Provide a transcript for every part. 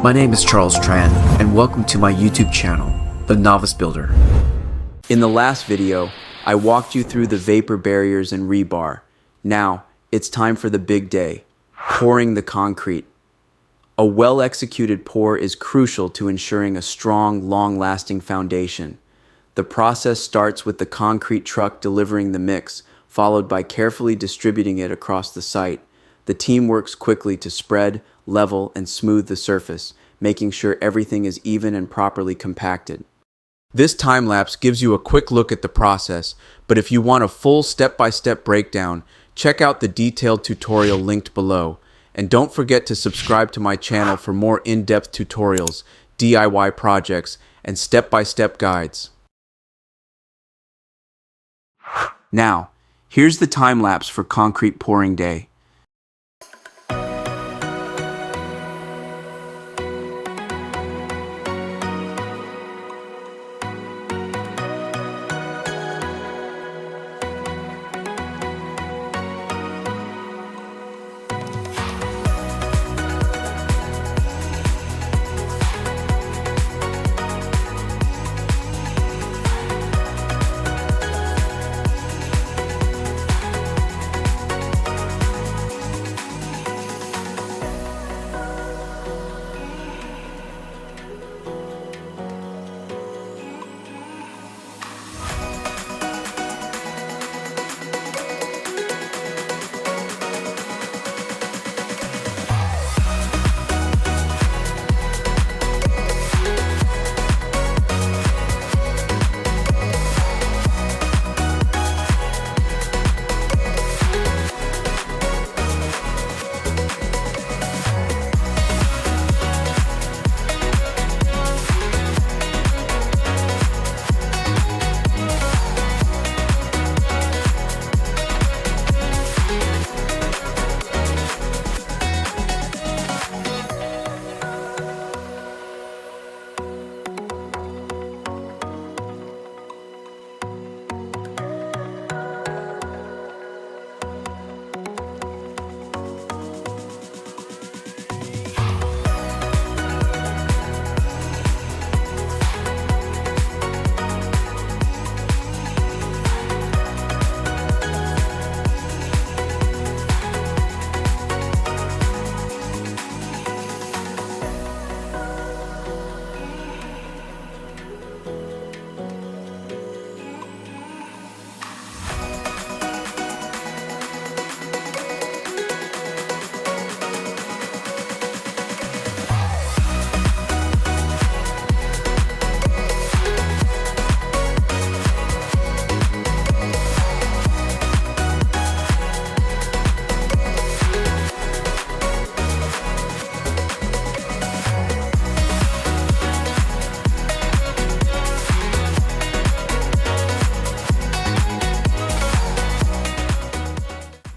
My name is Charles Tran, and welcome to my YouTube channel, The Novice Builder. In the last video, I walked you through the vapor barriers and rebar. Now, it's time for the big day, pouring the concrete. A well-executed pour is crucial to ensuring a strong, long-lasting foundation. The process starts with the concrete truck delivering the mix, followed by carefully distributing it across the site. The team works quickly to spread, level, and smooth the surface, making sure everything is even and properly compacted. This time lapse gives you a quick look at the process, but if you want a full step-by-step breakdown, check out the detailed tutorial linked below. And don't forget to subscribe to my channel for more in-depth tutorials, DIY projects, and step-by-step guides. Now, here's the time lapse for concrete pouring day.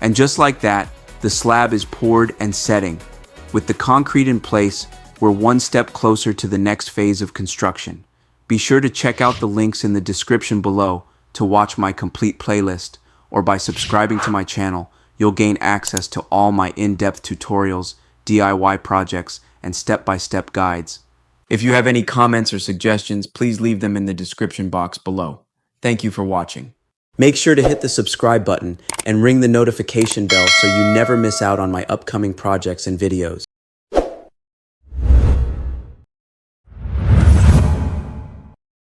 And just like that, the slab is poured and setting. With the concrete in place, we're one step closer to the next phase of construction. Be sure to check out the links in the description below to watch my complete playlist, or by subscribing to my channel, you'll gain access to all my in-depth tutorials, DIY projects, and step-by-step guides. If you have any comments or suggestions, please leave them in the description box below. Thank you for watching. Make sure to hit the subscribe button and ring the notification bell so you never miss out on my upcoming projects and videos.